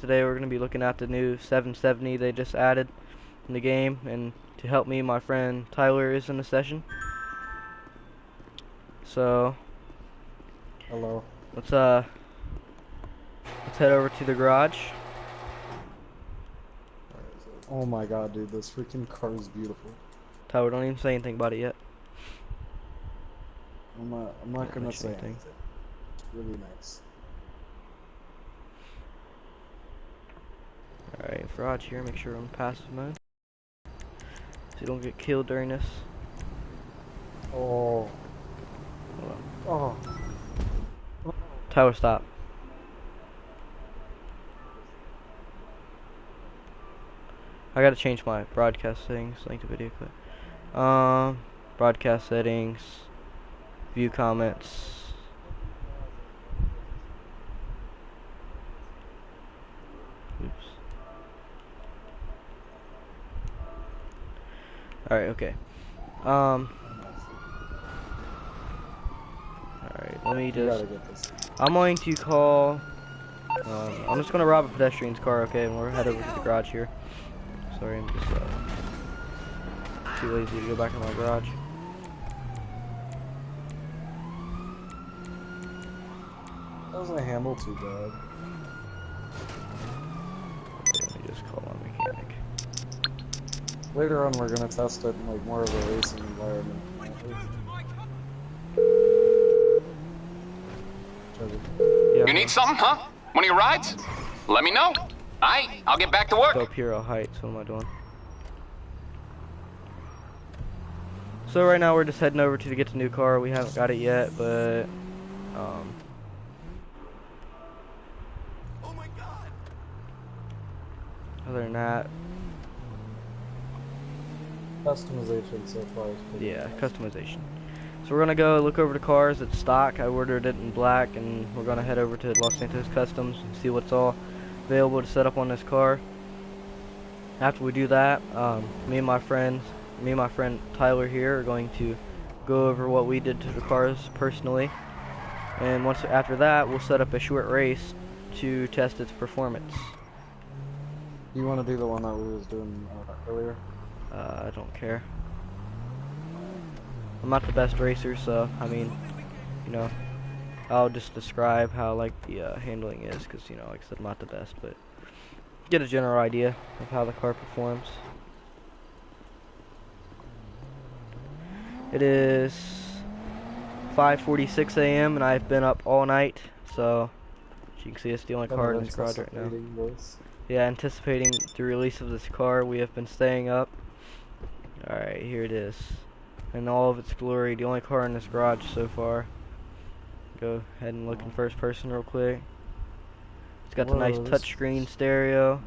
today we're going to be looking at the new 770 they just added in the game, and to help me, my friend Tyler is in the session. So hello. Let's head over to the garage. Oh my god, dude, this freaking car is beautiful. Tyler, don't even say anything about it yet. I'm not gonna say anything. It's really nice. Alright, garage here, make sure we're on passive mode, so you don't get killed during this. Oh. Oh. Tyler, stop. I gotta change my broadcast settings, link to video clip. Broadcast settings, view comments. Oops. Alright, okay. Alright, let me just... I'm going to call... I'm just gonna rob a pedestrian's car, okay, and we'll head over to the garage here. Sorry, I'm just too lazy to go back in my garage. That doesn't handle too bad. Okay, let me just call my mechanic. Later on, we're gonna test it in like more of a racing environment. Yeah, you need something, huh? One of your rides? Let me know. Aight, I'll get back to work. Up here, Heights. What am I doing? So right now we're just heading over to get the new car. We haven't got it yet, but Oh my God. Other than that, Customization so far is pretty yeah, nice. customization. So we're gonna go look over the cars. It's stock. I ordered it in black, and we're gonna head over to Los Santos Customs and see what's all available to set up on this car. After we do that, me and my friend Tyler here are going to go over what we did to the cars personally, and after that we'll set up a short race to test its performance. Do you want to do the one that we was doing earlier? I don't care. I'm not the best racer, so I mean, you know, I'll just describe how like the handling is, because you know, like I said, I'm not the best, but get a general idea of how the car performs. It is 5:46 a.m. and I've been up all night, so as you can see, it's the only car in this garage right now. Yeah, anticipating the release of this car, we have been staying up. Alright, here it is. In all of its glory, the only car in this garage so far. Go ahead and look in first person real quick. It's got the nice touchscreen stereo.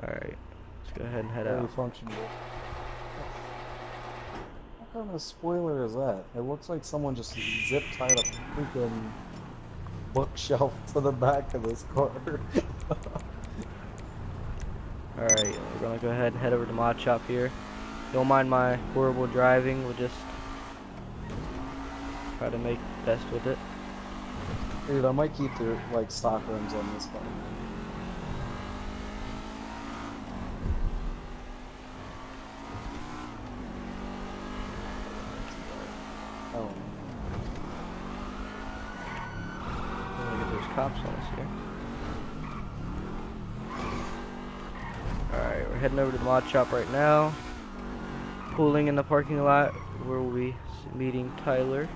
Alright, let's go ahead and head out. Functional. What kind of spoiler is that? It looks like someone just zip tied a freaking bookshelf to the back of this car. Alright, we're gonna go ahead and head over to Mod Shop here. Don't mind my horrible driving, we'll just try to make the best with it. Dude, I might keep the like stock rims on this car. Oh. Let me get those cops on us here. Alright, we're heading over to the Mod Shop right now. Pulling in the parking lot where we'll be meeting Tyler.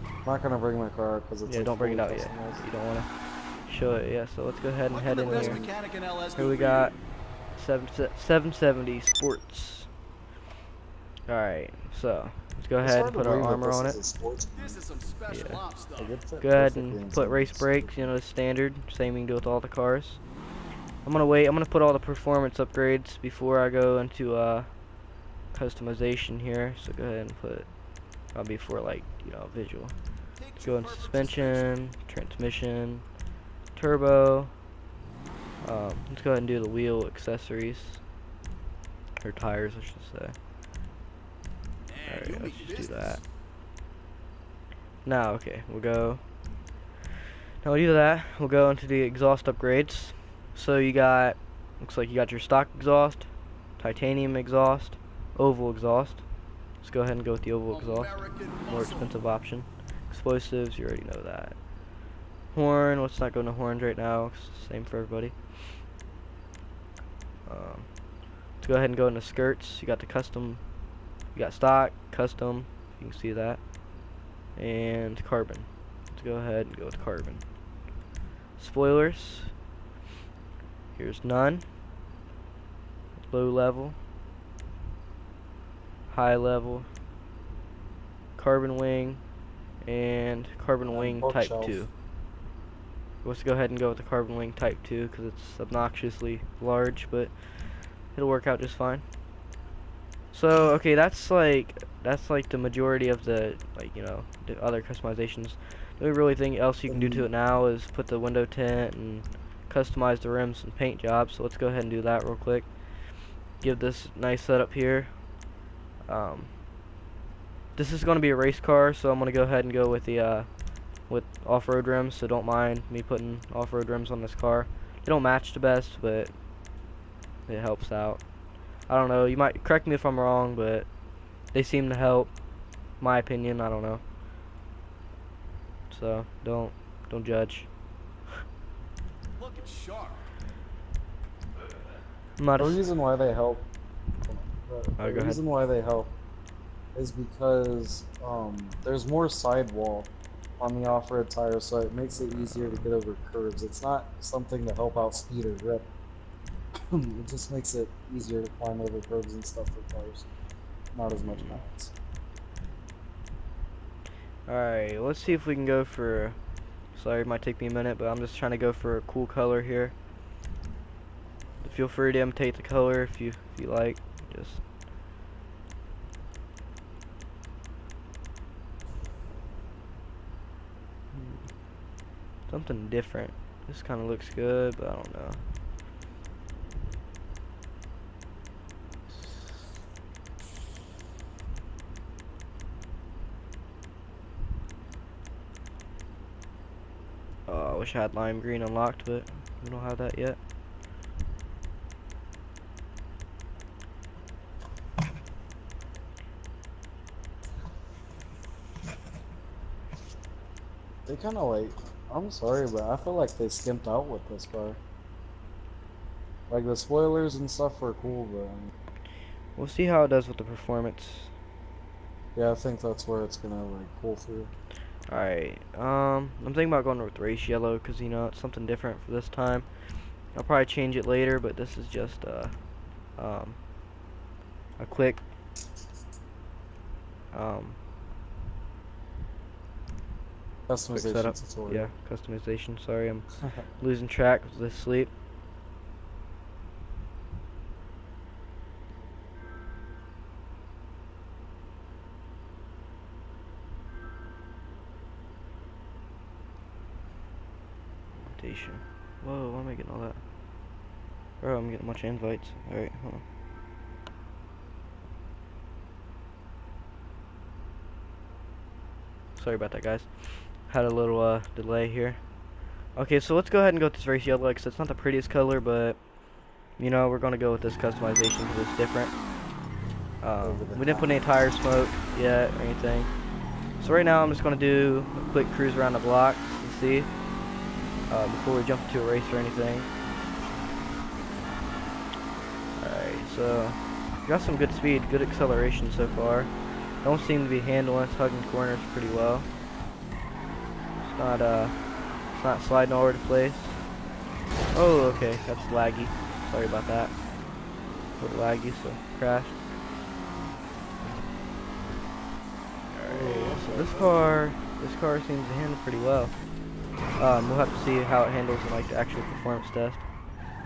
I'm not gonna bring my car because it's don't bring it out yet. You don't want to show it yet. So let's go ahead and head in here. Here we got 770 Sports. Alright, so let's go ahead and put our armor on it. Yeah. Go ahead and put race brakes, you know, standard. Same you can do with all the cars. I'm gonna put all the performance upgrades before I go into customization here. So go ahead and put probably for like, you know, visual. Let's go in suspension, transmission, turbo. Let's go ahead and do the wheel accessories, or tires I should say. Alright, let's just do that. Now, okay, we'll go Now we do that, we'll go into the exhaust upgrades. So you got, looks like you got your stock exhaust, titanium exhaust, oval exhaust. Let's go ahead and go with the oval exhaust, more expensive option. Explosives, you already know that. Horn, let's not go into horns right now, same for everybody. Let's go ahead and go into skirts. You got the custom, you got stock, custom, you can see that, and carbon. Let's go ahead and go with carbon. Spoilers, here's none, low level, high level, carbon wing, and carbon wing type 2. Let's go ahead and go with the carbon wing type 2 because it's obnoxiously large, but it'll work out just fine. So okay, that's like the majority of the, like, you know, the other customizations. The only really thing else you can do to it now is put the window tint and customize the rims and paint jobs. So let's go ahead and do that real quick. Give this nice setup here. This is going to be a race car, so I'm going to go ahead and go with the with off-road rims. So don't mind me putting off-road rims on this car. They don't match the best, but it helps out. I don't know, you might correct me if I'm wrong, but they seem to help. My opinion, I don't know. So don't judge. Looking sharp. The reason why they help. The reason why they help is because there's more sidewall on the off-road tire, so it makes it easier to get over curves. It's not something to help out speed or grip. It just makes it easier to climb over curves and stuff for cars. Not as much balance. Alright, let's see if we can go for, sorry, it might take me a minute, but I'm just trying to go for a cool color here. Feel free to imitate the color if you like. Just something different. This kind of looks good, but I don't know. Oh, I wish I had lime green unlocked, but we don't have that yet. They kind of like, I'm sorry, but I feel like they skimped out with this car. Like the spoilers and stuff were cool, but we'll see how it does with the performance. yeah, I think that's where it's gonna like pull through. Alright, I'm thinking about going with race yellow because, you know, it's something different for this time. I'll probably change it later, but this is just a quick Customization setup. tutorial. Yeah, customization. Sorry, I'm losing track with this sleep. Whoa, why am I getting all that? Bro, I'm getting a bunch of invites. Alright, hold on. Sorry about that, guys. Had a little delay here. Okay, so let's go ahead and go with this race yellow because it's not the prettiest color, but you know, we're gonna go with this customization because it's different. We didn't put any tire smoke yet or anything. So right now I'm just gonna do a quick cruise around the block to see before we jump into a race or anything. Alright, so got some good speed, good acceleration so far. Don't seem to be handling us, hugging corners pretty well. It's not sliding all over the place. Oh, okay, that's laggy. Sorry about that. A little laggy, so crashed. Alright, so this car seems to handle pretty well. We'll have to see how it handles in like the actual performance test.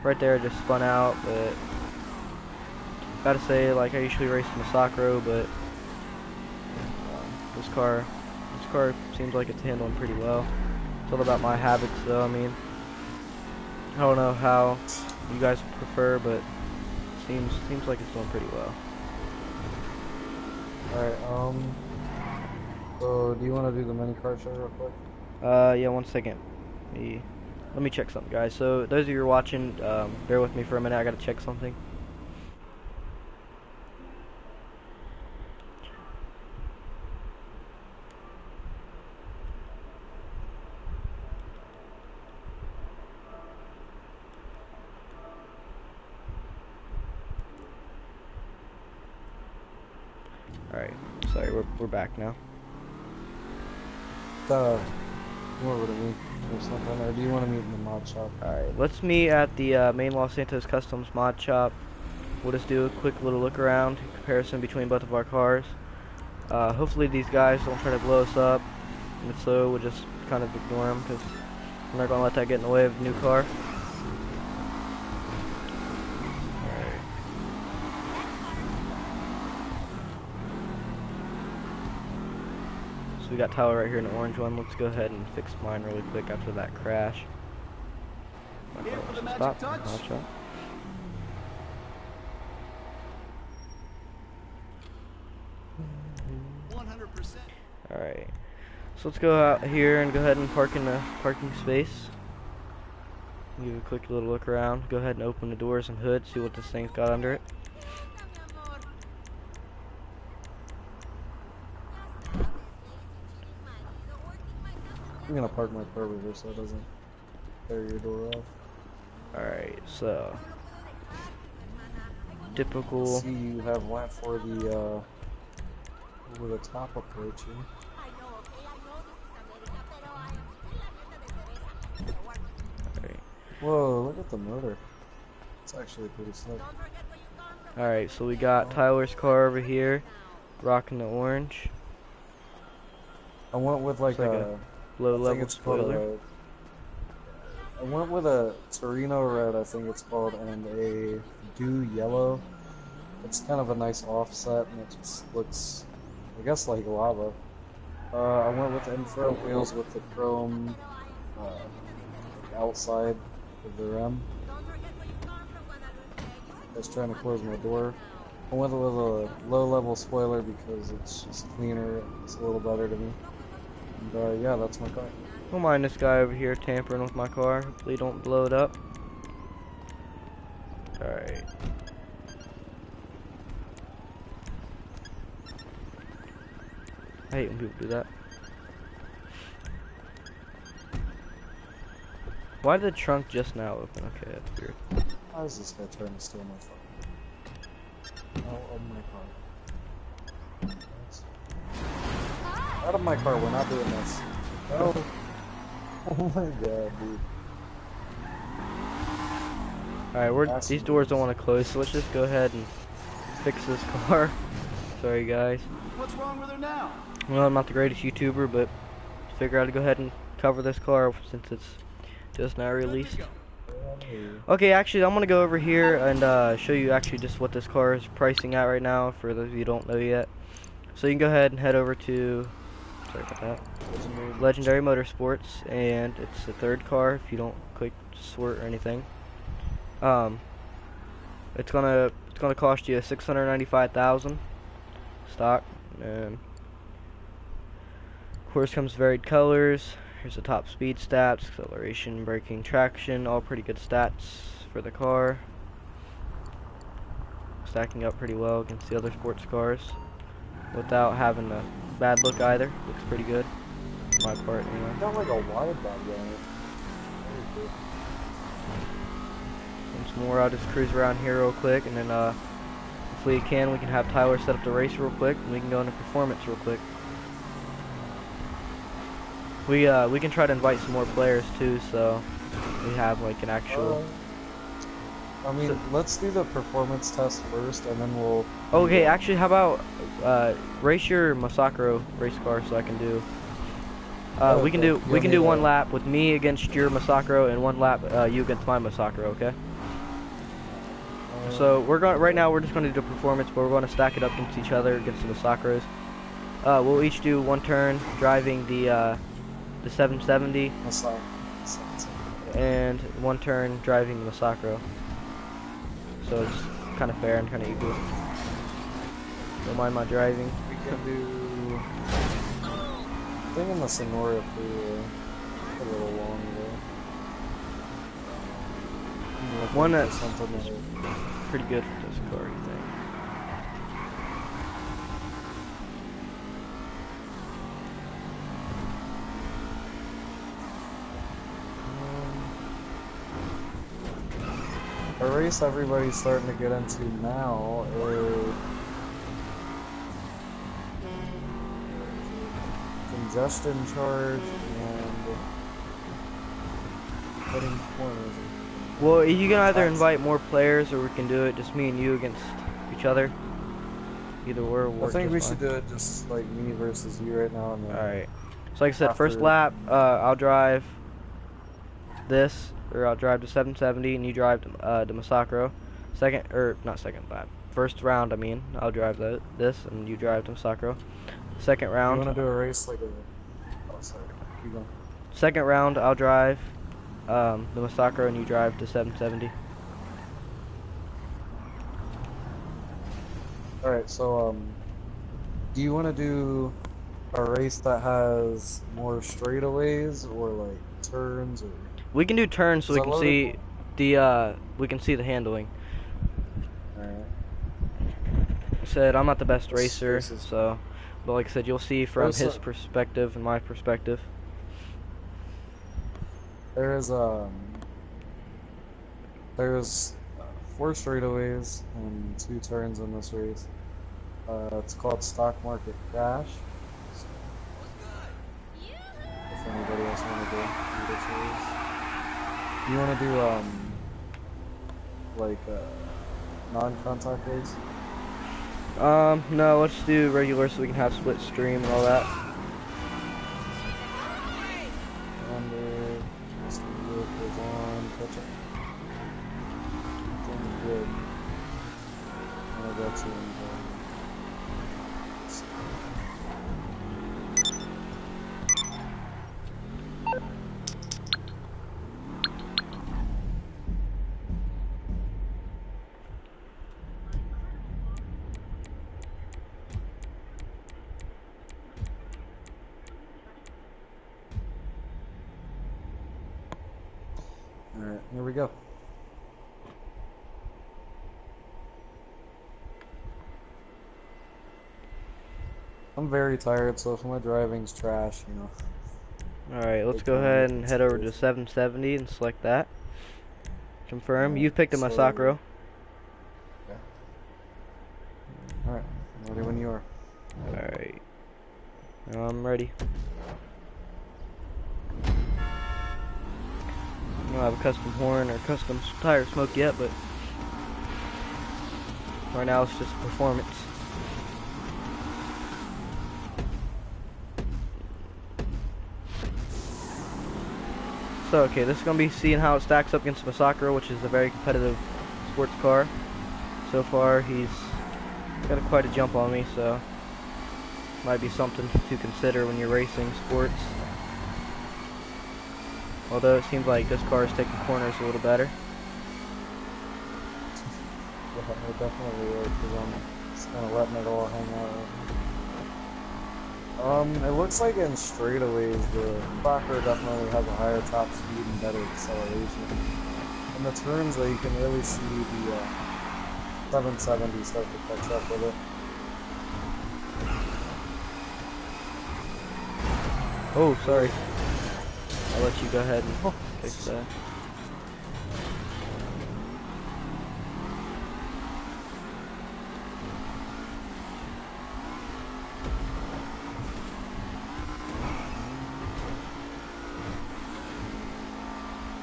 Right there, just spun out, but gotta say, like, I usually race in the Sacro, but this car seems like it's handling pretty well. It's all about my habits, though. I mean, I don't know how you guys prefer, but it seems like it's doing pretty well. Alright, so do you want to do the mini car show real quick? Yeah, 1 second. Let me check something, guys. So those of you who are watching, bear with me for a minute. I gotta check something. Alright, sorry, we're back now. What would it mean or something? Or do you want to meet in the mod shop? Alright, let's meet at the main Los Santos Customs mod shop. We'll just do a quick little look around, comparison between both of our cars. Hopefully these guys don't try to blow us up, and if so, we'll just kind of ignore them, because we're not going to let that get in the way of the new car. So we got Tyler right here in the orange one. Let's go ahead and fix mine really quick after that crash. Here for the magic Stop. touch. Watch out. Alright. So let's go out here and go ahead and park in the parking space. Give a quick little look around. Go ahead and open the doors and hood, see what this thing's got under it. I'm gonna park my car over here so it doesn't tear your door off. Alright, so typical. See, you have went for the over the top approaching. Alright. Whoa, look at the motor. It's actually pretty slick. Alright, so we got Tyler's car over here, rocking the orange. I went with like, It's like a low I think level it's called spoiler. I went with a Torino red, I think it's called, and a dew yellow. It's kind of a nice offset, and it just looks, I guess, like lava. I went with the in-front wheels with the chrome outside of the rim. I was trying to close my door. I went with a low-level spoiler because it's just cleaner. It's a little better to me. And yeah, that's my car. Don't mind this guy over here tampering with my car. Hopefully don't blow it up. Alright. I hate when people do that. Why did the trunk just now open? Okay, that's weird. How is this guy trying to steal my phone? Oh, my car. Out of my car, we're not doing this. No. Oh my god, dude. Alright, these doors don't want to close, so let's just go ahead and fix this car. Sorry guys. What's wrong with her now? Well, I'm not the greatest YouTuber, but figure out to go ahead and cover this car since it's just now released. Okay, actually, I'm gonna go over here and show you actually just what this car is pricing at right now for those of you who don't know yet. So you can go ahead and head over to, sorry about that, Legendary Motorsports, and it's the third car if you don't click sort or anything. It's gonna cost you $695,000 stock, and of course comes varied colors. Here's the top speed stats, acceleration, braking, traction, all pretty good stats for the car. Stacking up pretty well against the other sports cars without having a bad look either. Looks pretty good, my part anyway. Got like a wide body on it. Once more, I'll just cruise around here real quick, and then if we can have Tyler set up the race real quick, and we can go into performance real quick. We can try to invite some more players too, so we have like an actual. I mean, let's do the performance test first, and then we'll. Okay, actually, how about race your Masacro race car so I can do. We can do one lap with me against your Masacro and one lap you against my Masacro. Okay. So right now we're just going to do performance, but we're going to stack it up against each other against the Masacros. We'll each do one turn driving the 770 and one turn driving the Masacro. So it's kind of fair and kind of equal. Don't mind my driving. We can do. I think in the Sonora too. A little long though. One think, or that's something that pretty good for this car, you think? a race everybody's starting to get into now is congestion charge and cutting corners. Well, you can either invite more players, or we can do it just me and you against each other. Either or will I work think just we fine. should do it just like me versus you right now, and then Alright. So like I said, first after. lap, I'll drive this, or I'll drive to 770, and you drive to Masacro. Second, or not second lap. First round, I mean, I'll drive this, and you drive to Masacro. Second You round, want to do a race like a? Oh, sorry. Keep going. second round, I'll drive the Masacro, and you drive to 770. All right. So do you want to do a race that has more straightaways or like turns or? We can do turns so 'Cause we I can loaded. see the handling. All right. I said I'm not the best This racer, race is. so, but like I said, you'll see from There's his a, perspective and my perspective. there's there's 4 straightaways and 2 turns in this race. It's called Stock Market Crash. So if anybody else want to do this race, you want to do like non-contact race? No, let's do regular so we can have split stream and all that. And just goes on, catch up. Doing good. And I got you. Alright, here we go. I'm very tired, so if my driving's trash, you know. Alright, let's go ahead and head over to 770 and select that. Confirm. Alright, You've picked a so, Masacro. yeah. Alright, ready when you are. Alright. I'm ready. I don't have a custom horn or custom tire smoke yet, but right now it's just performance. So, okay, this is going to be seeing how it stacks up against Masacro, which is a very competitive sports car. So far, he's got quite a jump on me, so might be something to consider when you're racing sports. Although it seems like this car is taking corners a little better. Yeah, it definitely is, because I'm just kind of letting it all hang out right now. It looks like in straightaways, the Fokker definitely has a higher top speed and better acceleration. In the turns, though, you can really see the 770 start to catch up with it. Oh, sorry. I'll let you go ahead and fix that.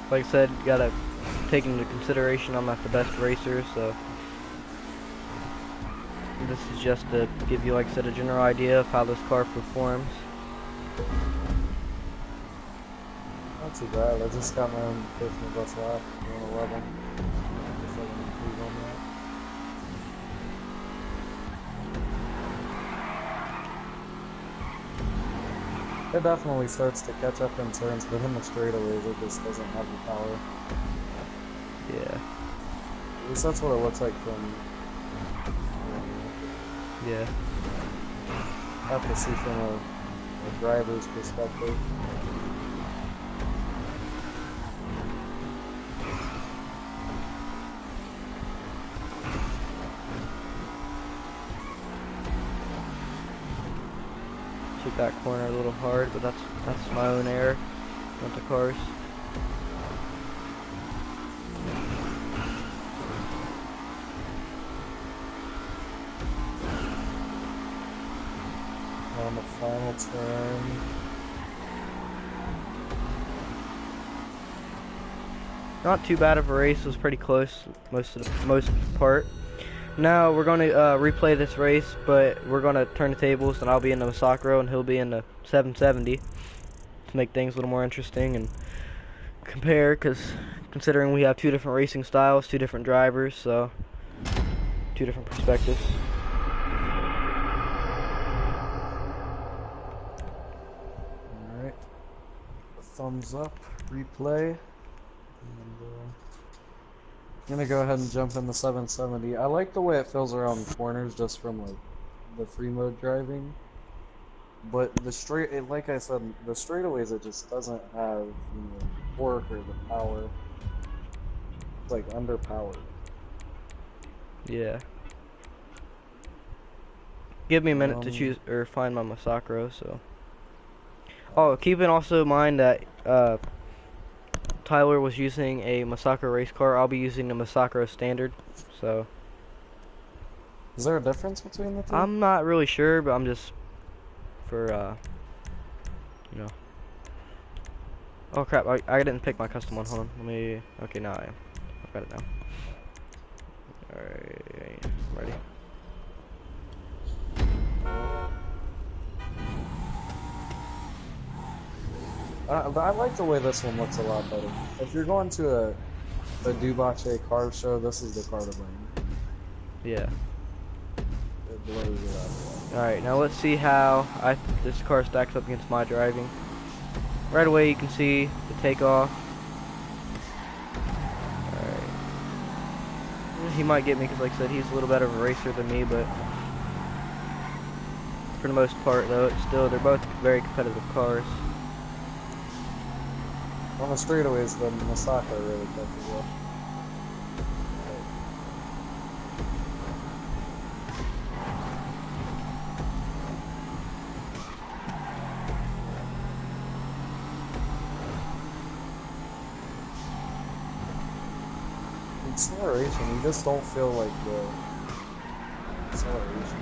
Like I said, you gotta take into consideration I'm not the best racer, so this is just to give you, like I said, a general idea of how this car performs. Not too bad. I just got my own personal best lap, 111. If I can improve on that. It definitely starts to catch up in turns, but in the straightaways, it just doesn't have the power. Yeah. At least that's what it looks like from. Yeah. I have to see from a driver's perspective. took that corner a little hard, but that's my own error, not the cars. On the final turn. Not too bad of a race. It was pretty close most part. Now we're gonna replay this race, but we're gonna turn the tables, and I'll be in the Masacro and he'll be in the 770 to make things a little more interesting and compare. Because considering we have two different racing styles, two different drivers, so two different perspectives. All right. Thumbs up. Replay. And, I'm gonna go ahead and jump in the 770. I like the way it feels around corners just from like the free mode driving. But the like I said, the straightaways it just doesn't have, you know, the torque or the power. It's like underpowered. Yeah. Give me a minute to choose or find my Masacro. So. Oh, keep in also mind that Tyler was using a Masacro race car. I'll be using the Masacro standard. So. Is there a difference between the two? I'm not really sure, but I'm just for you know. Oh crap! I didn't pick my custom one. Hold on. Let me. Okay, now I am. I've got it now. All right, ready. I like the way this one looks a lot better. If you're going to a Dubache car show, this is the car to bring. Yeah. It blows it out of the Alright, now let's see how this car stacks up against my driving. Right away you can see the takeoff. Alright. He might get me because like I said, he's a little better of a racer than me, but for the most part though, they're both very competitive cars. On the straightaways, the Masaka really catches up. Acceleration, you just don't feel like the acceleration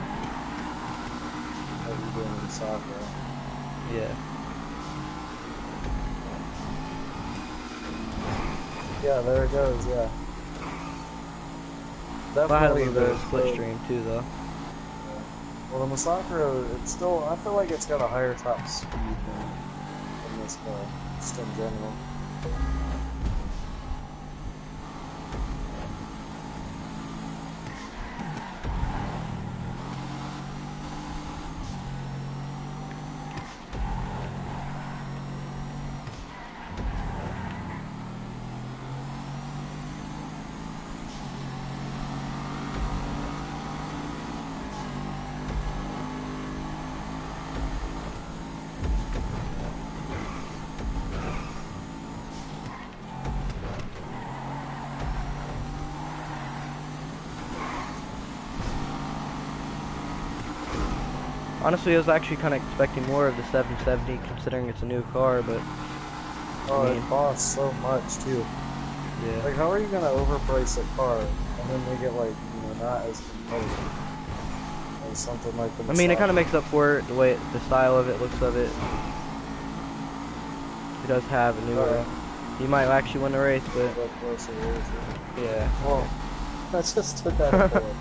that you do in Masaka. Yeah. Yeah, there it goes, yeah. I had a Definitely little bit of split stream too though. Yeah. Well, the Masacro, it's still, I feel like it's got a higher top speed than this car, just in general. Honestly, I was actually kind of expecting more of the 770 considering it's a new car, but Oh, I mean, it costs so much too. yeah. Like, how are you gonna overprice a car and then make it like, you know, not as competitive as something like the I mean, it kind of Masaka? makes up for it, the style of it, looks of it. It does have a newer. You might actually win the race, but yeah. Well, I just took that a bullet.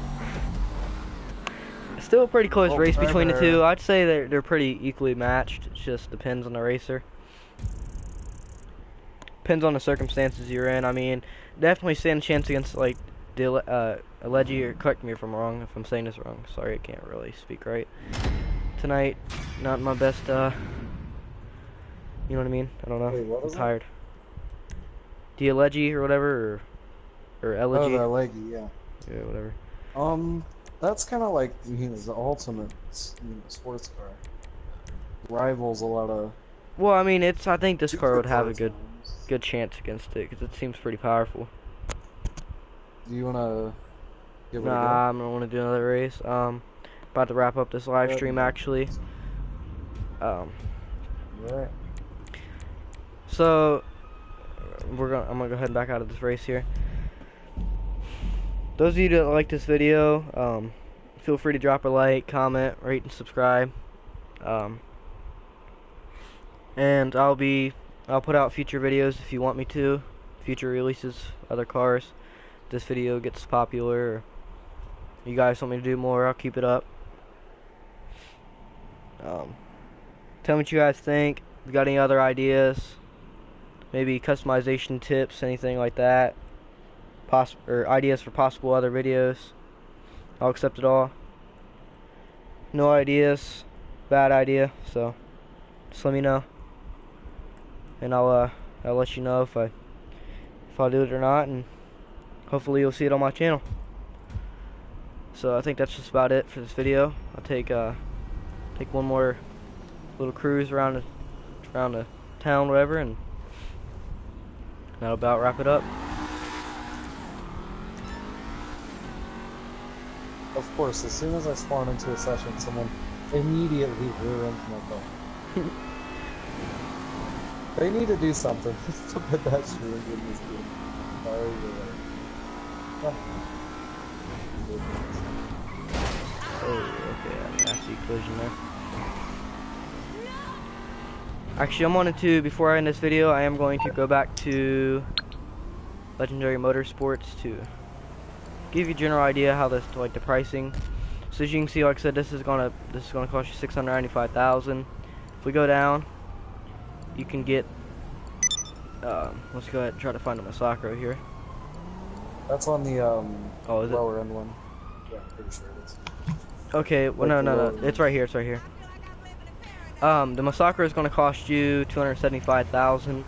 Still a pretty close Oh, race between the there. two. I'd say they're pretty equally matched. It just depends on the racer. Depends on the circumstances you're in. I mean, definitely stand a chance against like Alleged, or correct me if I'm wrong, if I'm saying this wrong. Sorry, I can't really speak right tonight. Not my best. You know what I mean? I don't know. Wait, what I'm is it? tired. Alleged or whatever, or Oh, Elegy. the leggy, yeah. Yeah, whatever. That's kind of like, you know, the ultimate, you know, sports car. Rivals a lot of. Well, I mean, I think this car would have a supercar good times. chance against it because it seems pretty powerful. Do you wanna give it a go? Nah, I'm gonna want to do another race. About to wrap up this live stream actually. Right. So I'm gonna go ahead and back out of this race here. Those of you that like this video, feel free to drop a like, comment, rate, and subscribe. And I'll put out future videos if you want me to. Future releases, other cars. If this video gets popular, or you guys want me to do more, I'll keep it up. Tell me what you guys think. If you got any other ideas, maybe customization tips, anything like that, or ideas for possible other videos, I'll accept it all. No ideas, bad idea, so just let me know, and I'll let you know if I'll do it or not, and hopefully you'll see it on my channel. So I think that's just about it for this video. I'll take one more little cruise around the town, whatever, and that'll about wrap it up. Of course, as soon as I spawn into a session, someone immediately rear ends my car. They need to do something to put that shit in this game. Sorry, Oh, okay, I see collision there. Actually, I'm wanting to, before I end this video, I am going to go back to Legendary Motorsports to give you a general idea how this, like the pricing. So as you can see, like I said, this is gonna cost you $695,000. If we go down, you can get. Let's go ahead and try to find a Masacro here. That's on the Oh, is it? lower end one. Yeah, I'm pretty sure it is. Okay, well, no, it's right here. It's right here. The Masacro is going to cost you $275,000. Go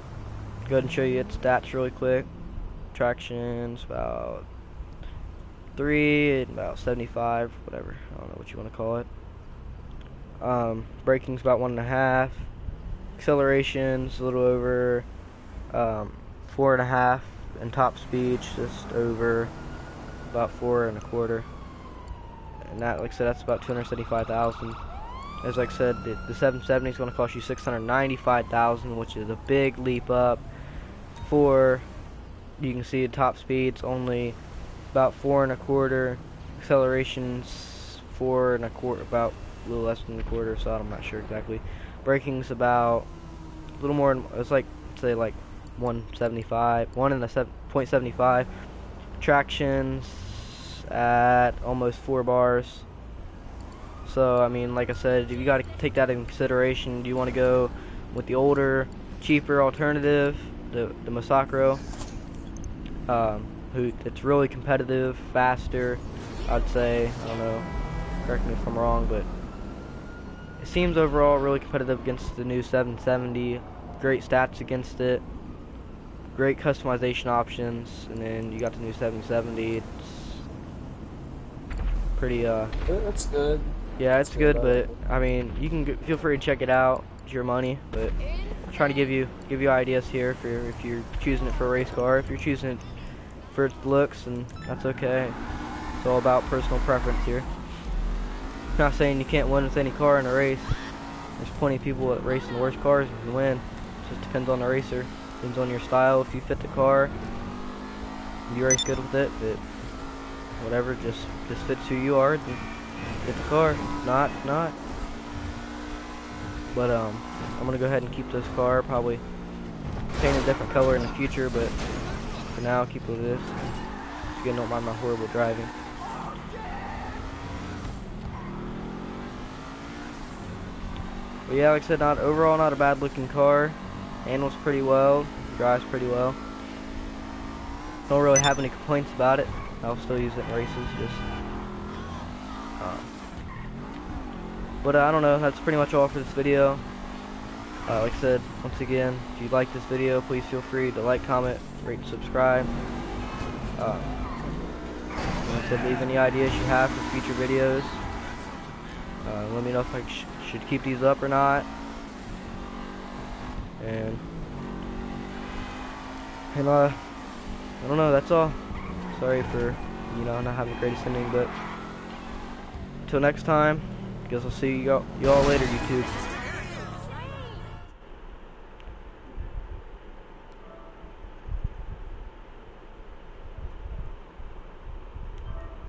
ahead and show you its stats really quick. Traction's about 3 and about 75, whatever. I don't know what you want to call it. Braking's about 1.5. Acceleration's a little over 4.5, and top speed's just over about 4.25. And that, like I said, that's about $275,000. As like I said, the 770 is going to cost you $695,000, which is a big leap up. You can see the top speed's only about 4.25. Acceleration's 4.25, about a little less than a quarter, so I'm not sure exactly. Braking's about a little more. It's like, say, like 1.75, 1.75. Traction's at almost 4 bars. So I mean, like I said, you got to take that into consideration. Do you want to go with the older, cheaper alternative, the Masacro, it's really competitive, faster, I'd say. I don't know, correct me if I'm wrong, but it seems overall really competitive against the new 770. Great stats against it, great customization options, and then you got the new 770. It's pretty It's good. yeah, it's good, but I mean, you can feel free to check it out. It's your money, but I'm trying to give you ideas here for if you're choosing it for a race car. If you're choosing it for its looks, and that's okay. It's all about personal preference here. I'm not saying you can't win with any car in a race. There's plenty of people that race in the worst cars and can win. It just depends on the racer. Depends on your style. If you fit the car, you race good with it. But whatever, just fits who you are. Get the car. Not. But I'm gonna go ahead and keep this car. Probably paint a different color in the future, but for now, keep it with this. Just again, don't mind my horrible driving. But yeah, like I said, overall not a bad looking car. Handles pretty well. Drives pretty well. Don't really have any complaints about it. I'll still use it in races. But I don't know, that's pretty much all for this video. Like I said, once again, if you like this video, please feel free to like, comment, rate, and subscribe. Like I said, leave any ideas you have for future videos. Let me know if I should keep these up or not. And I don't know, that's all. Sorry for, not having the greatest ending, but until next time, guess I'll see y'all later, YouTube.